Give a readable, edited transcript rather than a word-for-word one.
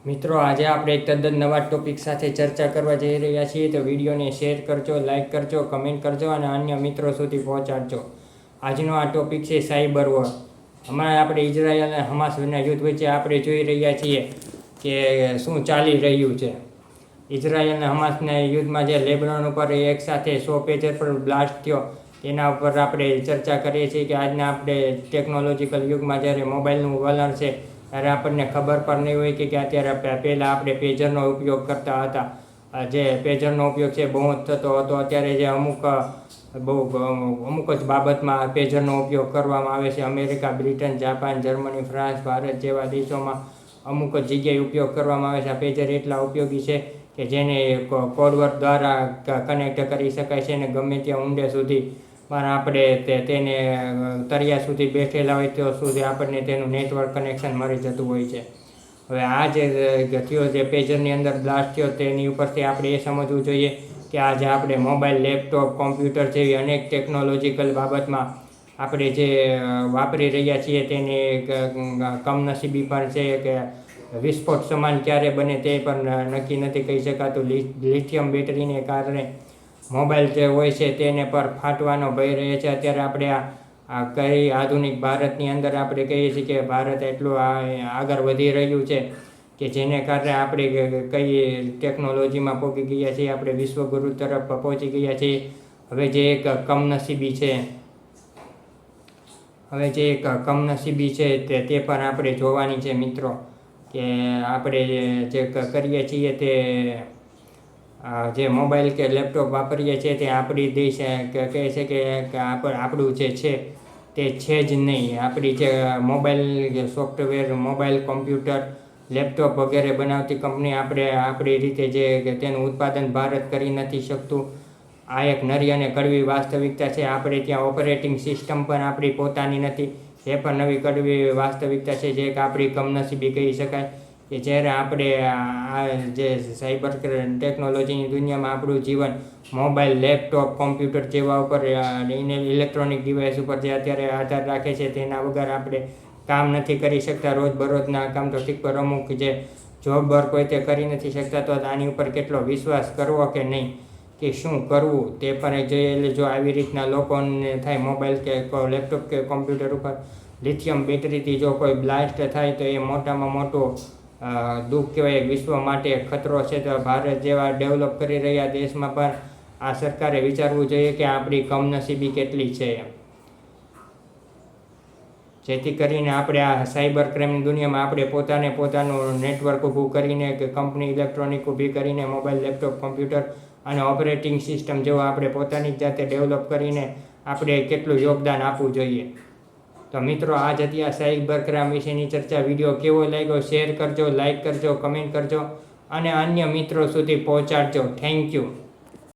મિત્રો આજે આપણે એક તદ્દન નવા ટોપિક સાથે ચર્ચા કરવા જઈ રહ્યા છીએ, તો વિડીયોને શેર કરજો, લાઇક કરજો, કમેન્ટ કરજો અને અન્ય મિત્રો સુધી પહોંચાડજો. આજનો આ ટોપિક છે સાયબર વોર. હમણાં આપણે ઇઝરાયલ અને હમાસના યુદ્ધ વચ્ચે આપણે જોઈ રહ્યા છીએ કે શું ચાલી રહ્યું છે. ઇઝરાયલ અને હમાસના યુદ્ધમાં જે લેબનોન ઉપર એક સાથે 100 પેજર પર બ્લાસ્ટ થયો, તેના ઉપર આપણે ચર્ચા કરીએ છીએ કે આજના આપણે ટેકનોલોજીકલ યુગમાં જ્યારે મોબાઈલનું વલણ છે ત્યારે આપણને ખબર પણ નહીં હોય કે અત્યારે પહેલાં આપણે પેજરનો ઉપયોગ કરતા હતા. જે પેજરનો ઉપયોગ છે બહુ જ થતો હતો. અત્યારે જે અમુક જ બાબતમાં પેજરનો ઉપયોગ કરવામાં આવે છે. America, Britain, Japan, Germany, France, Bharat જેવા દેશોમાં અમુક જ જગ્યાએ ઉપયોગ કરવામાં આવે છે. આ પેજર એટલા ઉપયોગી છે કે જેને કોડવર્ડ દ્વારા કનેક્ટ કરી શકાય છે અને ગમે ત્યાં ઊંડે સુધી પણ આપણે તેને તળિયા સુધી બેઠેલા હોય ત્યાં સુધી આપણને તેનું નેટવર્ક કનેક્શન મળી જતું હોય છે. હવે આ જે થયો, જે પેજરની અંદર બ્લાસ્ટ થયો, તેની ઉપરથી આપણે એ સમજવું જોઈએ કે આજે આપણે મોબાઈલ, લેપટોપ, કોમ્પ્યુટર જેવી અનેક ટેકનોલોજીકલ બાબતમાં આપણે જે વાપરી રહ્યા છીએ તેની કમનસીબી પણ છે કે વિસ્ફોટ સમાન ક્યારે બને તે પણ નક્કી નથી કહી શકાતું. લિથિયમ બેટરીને કારણે મોબાઈલ જે હોય છે તેને પર ફાટવાનો ભય રહે છે. અત્યારે આપણે આ કઈ આધુનિક ભારતની અંદર આપણે કહીએ છીએ કે ભારત એટલું આગળ વધી રહ્યું છે કે જેને કારણે આપણે કઈ ટેકનોલોજીમાં પહોંચી ગયા છીએ, આપણે વિશ્વગુરુ તરફ પહોંચી ગયા છીએ. હવે જે એક કમનસીબી છે તે પણ આપણે જોવાની છે મિત્રો, કે આપણે જે કરીએ છીએ તે જે મોબાઈલ કે લેપટોપ વાપરીએ છીએ તે આપણી દેશ કહે છે કે આપણું જે છે તે છે જ નહીં. આપણી જે mobile software, mobile, computer, laptop વગેરે બનાવતી કંપની આપણી રીતે જે તેનું ઉત્પાદન ભારત કરી નથી શકતું. આ એક નરી અને કડવી વાસ્તવિકતા છે. આપણે ત્યાં ઓપરેટિંગ સિસ્ટમ પણ આપણી પોતાની નથી. એ પણ નવી કડવી વાસ્તવિકતા છે, જે આપણી કમનસીબી કહી શકાય કે જ્યારે આપણે આ જે સાયબર ટેકનોલોજીની દુનિયામાં આપણું જીવન મોબાઈલ, લેપટોપ, કોમ્પ્યુટર જેવા ઉપર ઇલેક્ટ્રોનિક ડિવાઇસ ઉપર જે અત્યારે આધાર રાખે છે, તેના વગર આપણે કામ નથી કરી શકતા. રોજબરોજના કામ તો ઠીક, પર અમુક જે જોબ વર્ક હોય તે કરી નથી શકતા. તો આની ઉપર કેટલો વિશ્વાસ કરવો કે નહીં, કે શું કરવું તે પણ જોઈએ. એટલે જો આવી રીતના લોકોને થાય, મોબાઈલ કે લેપટોપ કે કોમ્પ્યુટર ઉપર લિથિયમ બેટરીથી જો કોઈ બ્લાસ્ટ થાય તો એ મોટામાં મોટો દુઃખ કહેવાય, વિશ્વ માટે ખતરો છે. તો ભારત જેવા ડેવલપ કરી રહ્યા દેશમાં પણ આ સરકારે વિચારવું જોઈએ કે આપણી કમનસીબી કેટલી છે, જેથી કરીને આપણે આ સાયબર ક્રાઇમની દુનિયામાં આપણે પોતાનું નેટવર્ક ઊભું કરીને કે કંપની ઇલેક્ટ્રોનિક ઊભી કરીને મોબાઈલ, લેપટોપ, કોમ્પ્યુટર અને ઓપરેટિંગ સિસ્ટમ જેવો આપણે પોતાની જાતે ડેવલપ કરીને આપણે કેટલું યોગદાન આપવું જોઈએ. તો મિત્રો, આ જ હતી આ સાયબર ક્રાઇમ વિશેની ચર્ચા. વિડીયો કેવો લાગ્યો શેર કરજો, લાઇક કરજો, કમેન્ટ કરજો અને અન્ય મિત્રો સુધી પહોંચાડજો. Thank you.